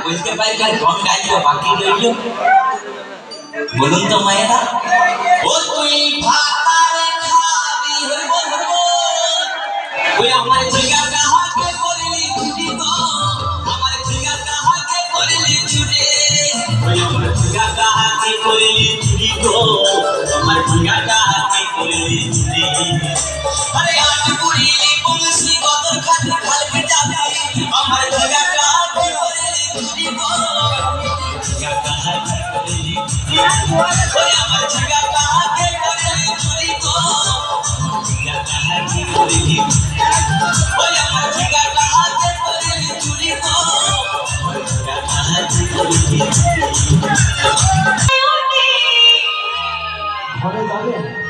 বলতে পারি আর গান গাইতে বাকি রইল বলুন তো মায়েরা ও তুই ভাতারে খাবি ওই আমার জিগা কাহাকে করলি ছুটি তো আমার জিগা কাহাকে করলি ছুটি ওই আমার জিগা কাহাকে করলি ছুটি তো আমার জিগা কাহাকে করলি ছুটি আরে আজ পুরিলি বংশী গদর খাতে খালকে যাবে আমার জিগা কাহাকে করলি ছুটি তো জিগা কাহাকে করলি ছুটি ওই আমার জিগা কাহাকে করলি ছুটি তো জিগা কাহাকে করলি ওই আমার জিগা কাহাকে করলি ছুটি তো জিগা কাহাকে করলি ঘরে যাবে